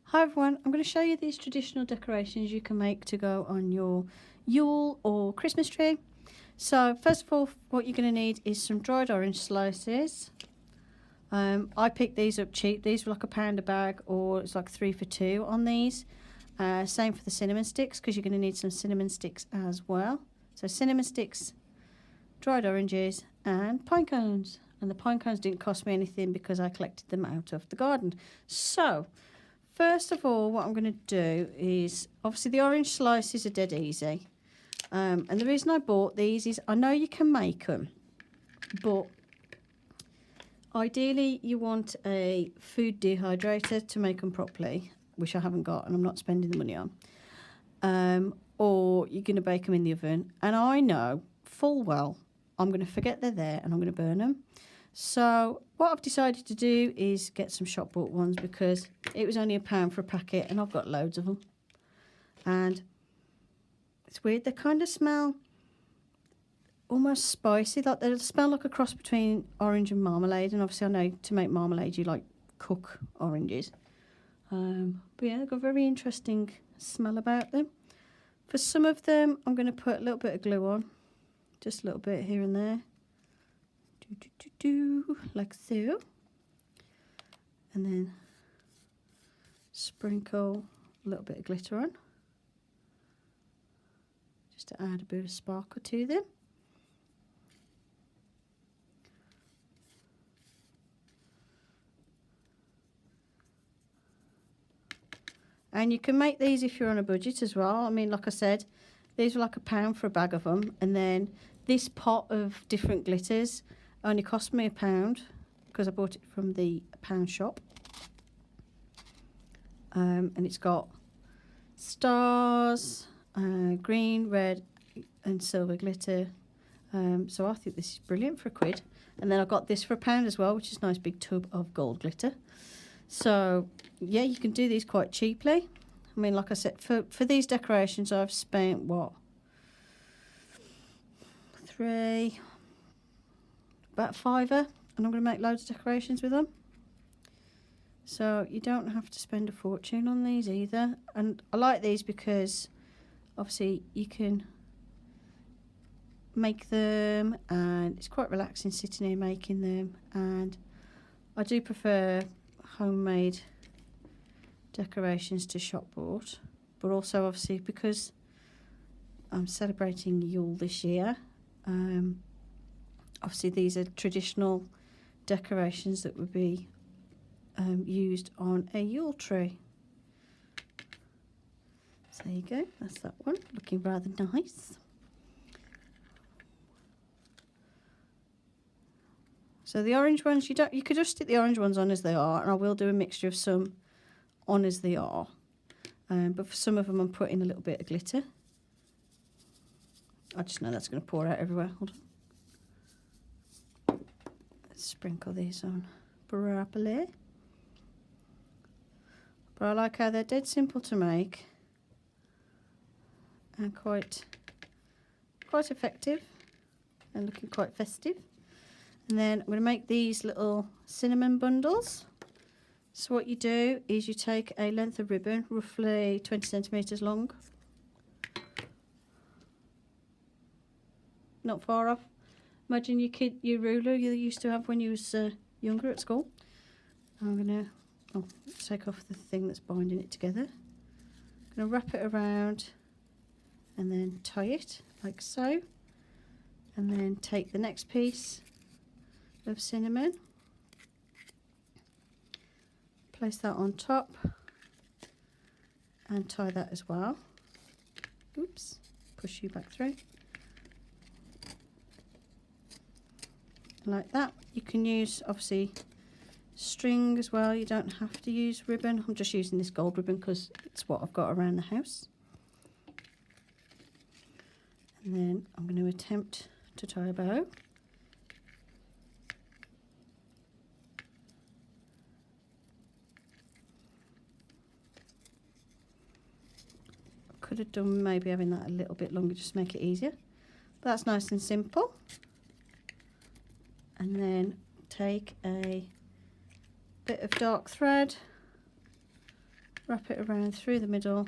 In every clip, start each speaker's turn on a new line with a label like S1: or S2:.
S1: Hi everyone, I'm going to show you these traditional decorations you can make to go on your Yule or Christmas tree. So first of all, what you're going to need is some dried orange slices. I picked these up cheap. These were like £1 a bag, or it's like 3 for 2 on these. Same for the cinnamon sticks, because you're going to need some cinnamon sticks as well. So cinnamon sticks, dried oranges and pine cones. And the pine cones didn't cost me anything because I collected them out of the garden. So first of all, what I'm going to do is, obviously the orange slices are dead easy. And the reason I bought these is I know you can make them, but ideally you want a food dehydrator to make them properly, which I haven't got and I'm not spending the money on. Or you're going to bake them in the oven. And I know full well I'm going to forget they're there and I'm going to burn them. So what I've decided to do is get some shop bought ones, because it was only £1 for a packet and I've got loads of them. And it's weird, they kind of smell almost spicy, like they smell like a cross between orange and marmalade. And obviously I know to make marmalade you like cook oranges. But yeah, they've got a very interesting smell about them. For some of them I'm going to put a little bit of glue on, just a little bit here and there. Like so, and then sprinkle a little bit of glitter on, just to add a bit of sparkle to them. And you can make these if you're on a budget as well. I mean, like I said, these were like £1 for a bag of them, and then this pot of different glitters only cost me £1 because I bought it from the pound shop. And it's got stars, green, red and silver glitter. So I think this is brilliant for £1. And then I got this for £1 as well, which is a nice big tub of gold glitter. So yeah, you can do these quite cheaply. I mean, like I said, for these decorations I've spent what, about £5, and I'm going to make loads of decorations with them. So you don't have to spend a fortune on these either. And I like these because obviously you can make them and it's quite relaxing sitting here making them. And I do prefer homemade decorations to shop bought, but also obviously because I'm celebrating Yule this year, obviously these are traditional decorations that would be used on a Yule tree. So there you go, that's that one, looking rather nice. So the orange ones, you could just stick the orange ones on as they are, and I will do a mixture of some on as they are. But for some of them I'm putting a little bit of glitter. I just know that's going to pour out everywhere. Hold on. Let's sprinkle these on properly. But I like how they're dead simple to make and quite effective and looking quite festive. And then I'm going to make these little cinnamon bundles. So what you do is you take a length of ribbon, roughly 20 centimetres long. Not far off. Imagine your ruler you used to have when you was younger at school. I'm going to take off the thing that's binding it together. I'm going to wrap it around and then tie it like so. And then take the next piece of cinnamon, place that on top and tie that as well. Oops, push you back through. Like that. You can use obviously string as well, you don't have to use ribbon. I'm just using this gold ribbon because it's what I've got around the house. And then I'm going to attempt to tie a bow. Could have done maybe having that a little bit longer just to make it easier, but that's nice and simple. And then take a bit of dark thread wrap it around through the middle,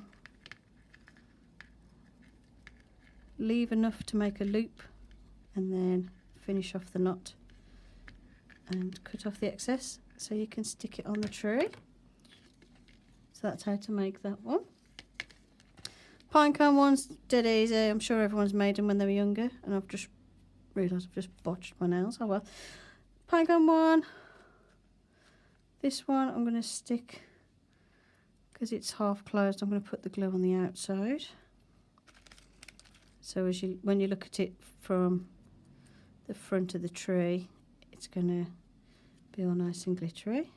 S1: leave enough to make a loop, and then finish off the knot and cut off the excess so you can stick it on the tree. So that's how to make that one. Pinecone one's dead easy. I'm sure everyone's made them when they were younger, and I've just realised I've just botched my nails. Oh well. Pinecone one. This one I'm going to stick, because it's half closed, I'm going to put the glue on the outside. So when you look at it from the front of the tree, it's going to be all nice and glittery.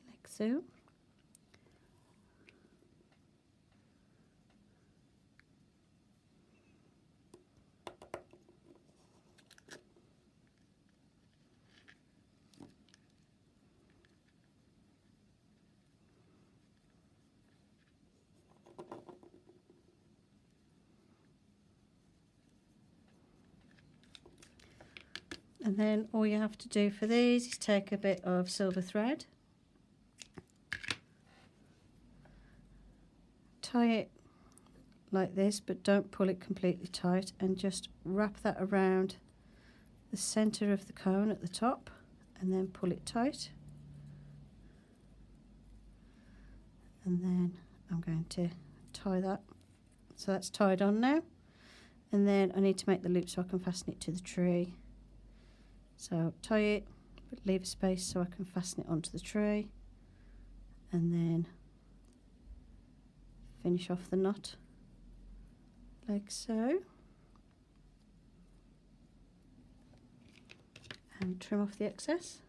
S1: Like so. And then all you have to do for these is take a bit of silver thread, tie it like this, but don't pull it completely tight, and just wrap that around the centre of the cone at the top, and then pull it tight. And then I'm going to tie that. So that's tied on now. And then I need to make the loop so I can fasten it to the tree. So tie it, but leave a space so I can fasten it onto the tree, and then finish off the knot like so, and trim off the excess.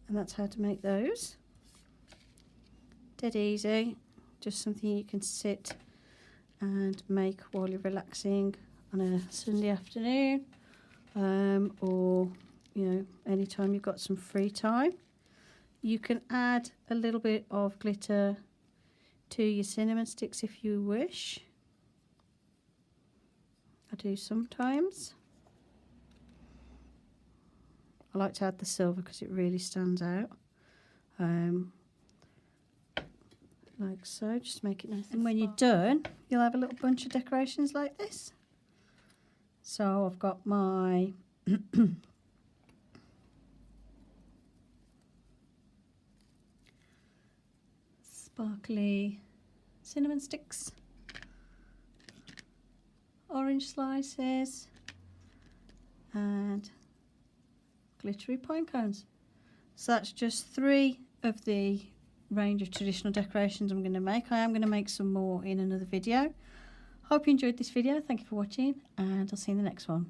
S1: And that's how to make those. Dead easy, just something you can sit and make while you're relaxing on a Sunday afternoon, or anytime you've got some free time. You can add a little bit of glitter to your cinnamon sticks if you wish. I do sometimes. I like to add the silver because it really stands out. Like so, just make it nice. And when you're done, you'll have a little bunch of decorations like this. So I've got my sparkly cinnamon sticks, orange slices, and glittery pine cones. So that's just 3 of the range of traditional decorations I'm going to make. I am going to make some more in another video. Hope you enjoyed this video. Thank you for watching, and I'll see you in the next one.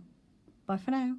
S1: Bye for now.